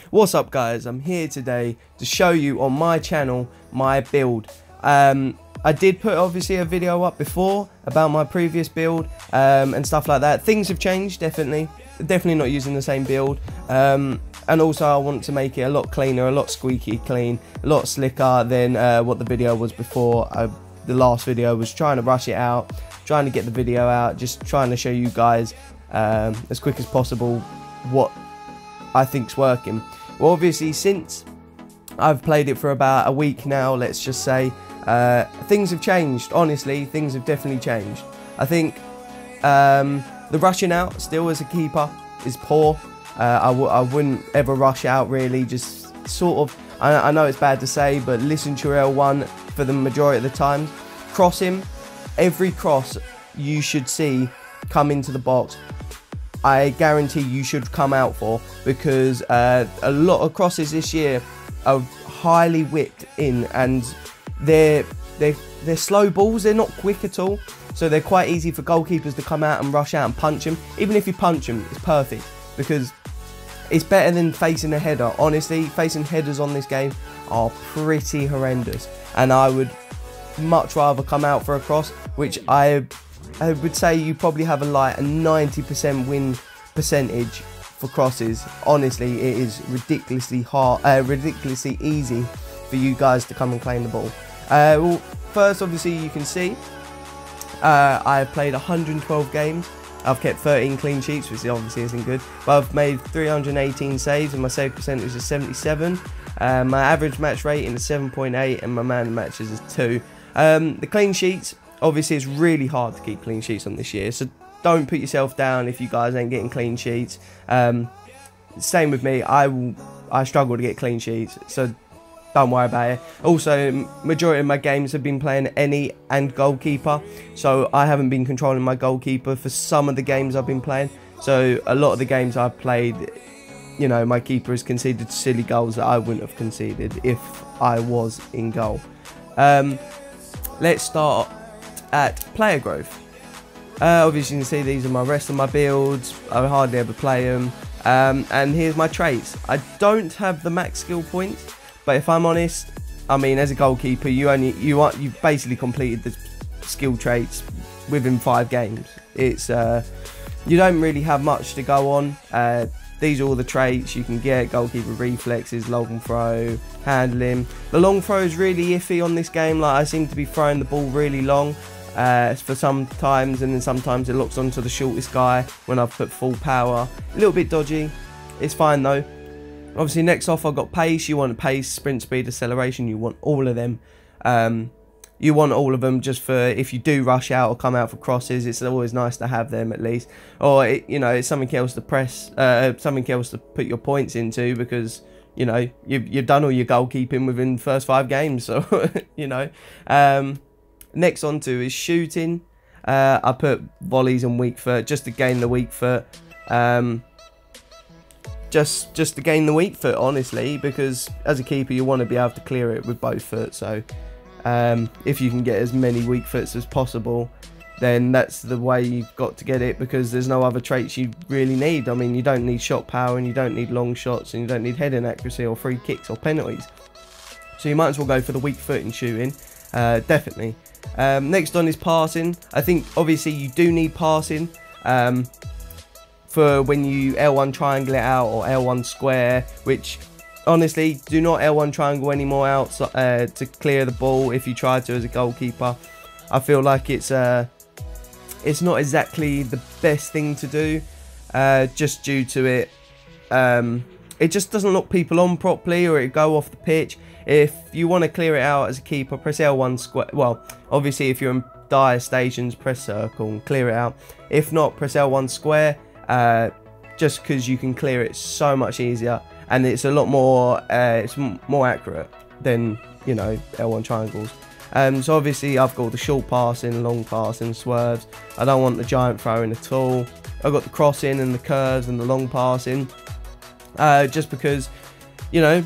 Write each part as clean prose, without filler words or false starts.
What's up guys, I'm here today to show you on my channel my build. I did put obviously a video up before about my previous build and stuff like that. Things have changed, definitely not using the same build, and also I want to make it a lot cleaner, a lot squeaky clean, a lot slicker than what the video was before. The last video was trying to rush it out, trying to get the video out, just trying to show you guys as quick as possible what I think's working. Well, obviously since I've played it for about a week now, let's just say, things have changed. Honestly, things have definitely changed. I think the rushing out still as a keeper is poor. I wouldn't ever rush out really, just sort of, I know it's bad to say, but listen to your L1 for the majority of the time. Cross him, every cross you should see come into the box, I guarantee you should come out for, because a lot of crosses this year are highly whipped in, and they're slow balls. They're not quick at all, so they're quite easy for goalkeepers to come out and rush out and punch them. Even if you punch them, it's perfect, because it's better than facing a header. Honestly, facing headers on this game are pretty horrendous, and I would much rather come out for a cross, which I would say you probably have a 90% win percentage for crosses. Honestly, it is ridiculously hard, ridiculously easy for you guys to come and claim the ball. Well, first, obviously, you can see I have played 112 games. I've kept 13 clean sheets, which obviously isn't good, but I've made 318 saves, and my save percentage is 77. My average match rating is 7.8, and my man of matches is 2. The clean sheets, obviously it's really hard to keep clean sheets on this year, so don't put yourself down if you guys ain't getting clean sheets. Same with me, I struggle to get clean sheets, so don't worry about it. Also, majority of my games have been playing any and goalkeeper, so I haven't been controlling my goalkeeper for some of the games I've been playing. So a lot of the games I've played, you know, my keeper has conceded silly goals that I wouldn't have conceded if I was in goal. Let's start at player growth. Obviously you can see these are my rest of my builds. I hardly ever play them, and here's my traits. I don't have the max skill points, but if I'm honest, I mean, as a goalkeeper, you basically completed the skill traits within 5 games. It's you don't really have much to go on. These are all the traits you can get: goalkeeper reflexes, long throw, handling. The long throw is really iffy on this game. Like, I seem to be throwing the ball really long for some times, and then sometimes it locks onto the shortest guy when I've put full power. A little bit dodgy. It's fine though. Obviously next off I've got pace. You want pace, sprint speed, acceleration. You want all of them. You want all of them just for if you do rush out or come out for crosses. It's always nice to have them at least. Or you know, it's something else to press, something else to put your points into, because you know you've done all your goalkeeping within the first 5 games. So you know. Next on to is shooting. I put volleys and weak foot just to gain the weak foot. Just to gain the weak foot, honestly, because as a keeper you want to be able to clear it with both foot. So if you can get as many weak foots as possible, then that's the way you've got to get it, because there's no other traits you really need. I mean, you don't need shot power, and you don't need long shots, and you don't need heading accuracy or free kicks or penalties. So you might as well go for the weak foot in shooting, definitely. Next on is passing. I think obviously you do need passing for when you L1 triangle it out or L1 square, which honestly, do not L1 triangle anymore out to clear the ball if you try to as a goalkeeper. I feel like it's not exactly the best thing to do, just due to it. It just doesn't lock people on properly, or it go off the pitch. If you want to clear it out as a keeper, press L1 square. Well, obviously if you're in dire stations, press circle and clear it out. If not, press L1 square, just because you can clear it so much easier, and it's a lot more, it's more accurate than, you know, L1 triangles. So obviously I've got the short passing, long passing, swerves. I don't want the giant throwing at all. I've got the crossing and the curves and the long passing, just because, you know,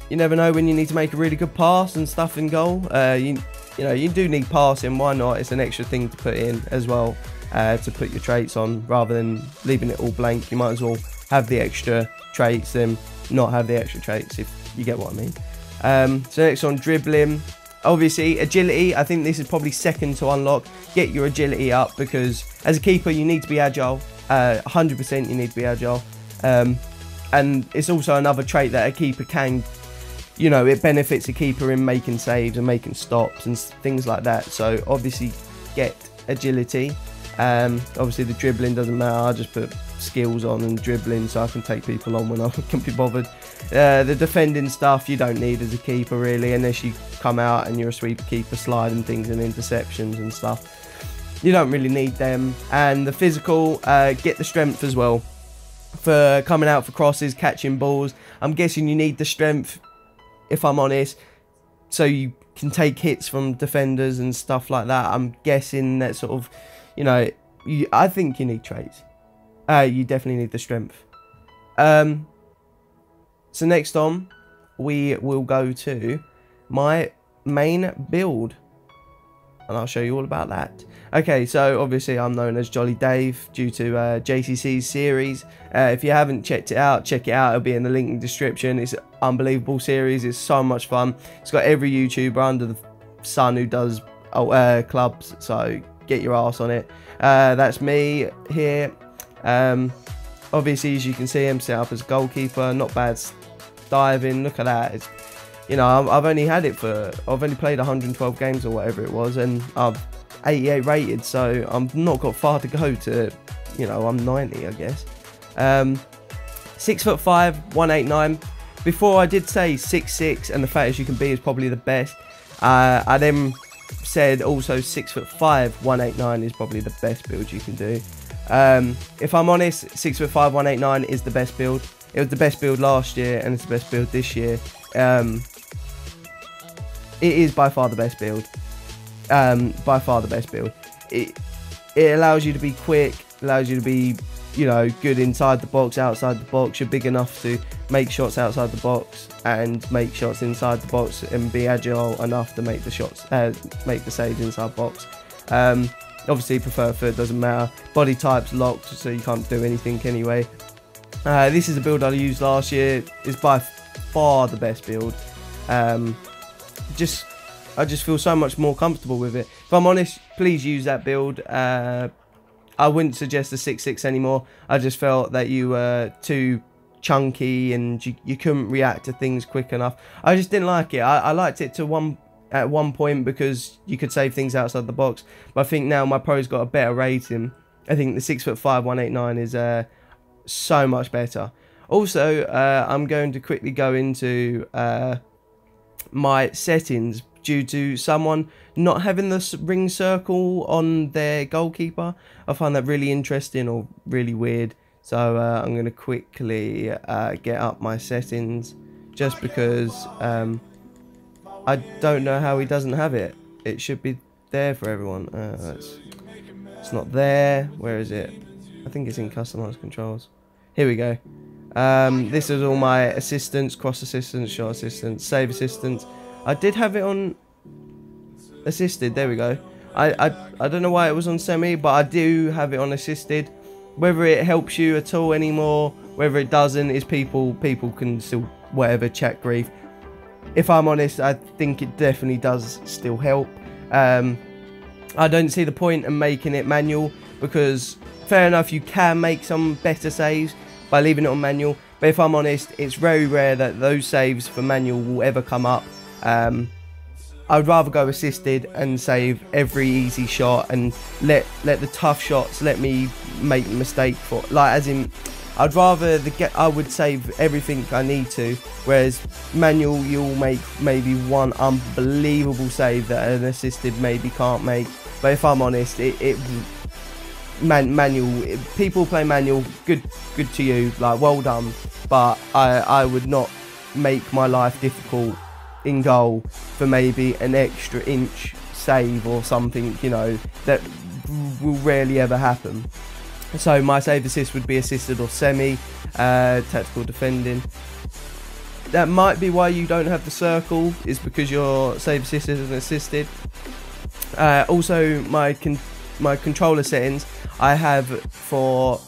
you never know when you need to make a really good pass and stuff in goal. You know, you do need passing. Why not? It's an extra thing to put in as well, to put your traits on, rather than leaving it all blank. You might as well have the extra traits, then not have the extra traits, if you get what I mean. So next on dribbling, obviously agility. I think this is probably second to unlock. Get your agility up, because as a keeper you need to be agile. 100% you need to be agile. And it's also another trait that a keeper can, you know, it benefits a keeper in making saves and making stops and things like that. So obviously get agility. Obviously the dribbling doesn't matter. I just put skills on and dribbling so I can take people on when I can be bothered. The defending stuff you don't need as a keeper really, unless you come out and you're a sweeper keeper, sliding things and interceptions and stuff. You don't really need them. And the physical, get the strength as well for coming out for crosses, catching balls. I'm guessing you need the strength, if I'm honest, so you can take hits from defenders and stuff like that. I'm guessing that sort of, you know, I think you need traits. You definitely need the strength. So next on, we will go to my main build, and I'll show you all about that. Okay, so obviously I'm known as Jolly Dave due to JCC's series. If you haven't checked it out, check it out. It'll be in the link in the description. It's an unbelievable series. It's so much fun. It's got every YouTuber under the sun who does clubs, so get your ass on it. That's me here. Obviously, as you can see, I'm set up as goalkeeper. Not bad diving. Look at that. It's, you know, I've only played 112 games or whatever it was, and I've 88 rated, so I've not got far to go to, you know, I'm 90, I guess. 6'5", 189. Before I did say 6'6", and the fattest you can be is probably the best. I then said also 6'5", 189 is probably the best build you can do. If I'm honest, 6'5", 189 is the best build. It was the best build last year, and it's the best build this year. It is by far the best build. By far the best build. It allows you to be quick, allows you to be, you know, good inside the box, outside the box. You're big enough to make shots outside the box and make shots inside the box, and be agile enough to make the shots, make the saves inside box. Obviously prefer foot, doesn't matter. Body type's locked, so you can't do anything anyway. This is a build I used last year. It's by far the best build. I just feel so much more comfortable with it. If I'm honest, please use that build. I wouldn't suggest the 6'6" anymore. I just felt that you were too chunky and you couldn't react to things quick enough. I just didn't like it. I liked it at one point because you could save things outside the box. But I think now my pro's got a better rating. I think the 6'5", 189 is so much better. Also, I'm going to quickly go into my settings due to someone not having the ring circle on their goalkeeper. I find that really interesting or really weird. So I'm going to quickly get up my settings, just because I don't know how he doesn't have it. It should be there for everyone. It's not there. Where is it? I think it's in customized controls. Here we go. This is all my assistants: cross assistants, shot assistants, save assistants. I did have it on assisted. There we go. I don't know why it was on semi, but I do have it on assisted. Whether it helps you at all anymore, whether it doesn't, is people can still whatever chat grief. If I'm honest, I think it definitely does still help. I don't see the point in making it manual, because fair enough, you can make some better saves by leaving it on manual, but if I'm honest, it's very rare that those saves for manual will ever come up. I'd rather go assisted and save every easy shot, and let the tough shots let me make the mistake for, like, as in, I'd rather I would save everything I need to, whereas manual you'll make maybe one unbelievable save that an assisted maybe can't make. But if I'm honest, manual, people play manual, good to you, like, well done, but I would not make my life difficult in goal for maybe an extra inch save or something, you know, that will rarely ever happen. So my save assist would be assisted or semi, tactical defending. That might be why you don't have the circle, is because your save assisted and assisted. Also, my controller settings I have for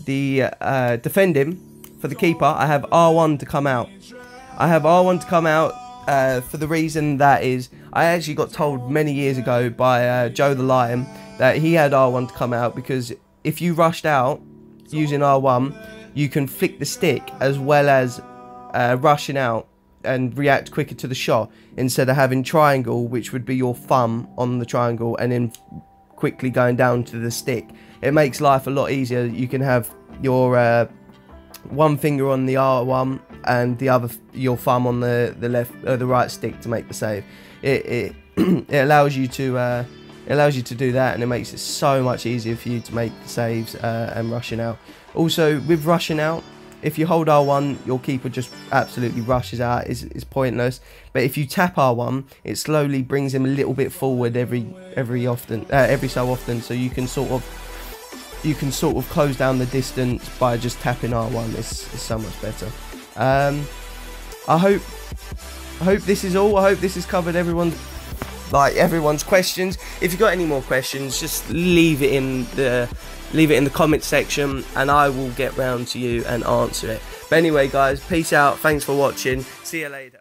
the defending for the keeper, I have R1 to come out. I have R1 to come out for the reason that is, I actually got told many years ago by Joe the Lion that he had R1 to come out because if you rushed out using R1, you can flick the stick as well as rushing out and react quicker to the shot, instead of having triangle, which would be your thumb on the triangle and then quickly going down to the stick. It makes life a lot easier. You can have your one finger on the R1 and the other, your thumb on the left, the right stick to make the save. It allows you to do that, and it makes it so much easier for you to make the saves and rushing out. Also, with rushing out, if you hold R1, your keeper just absolutely rushes out. It's pointless. But if you tap R1, it slowly brings him a little bit forward every so often. So you can sort of close down the distance by just tapping R1. It's so much better. I hope this is all. I hope this has covered everyone's questions. If you've got any more questions, just leave it in the comment section and I will get round to you and answer it. But anyway guys, peace out, thanks for watching, see you later.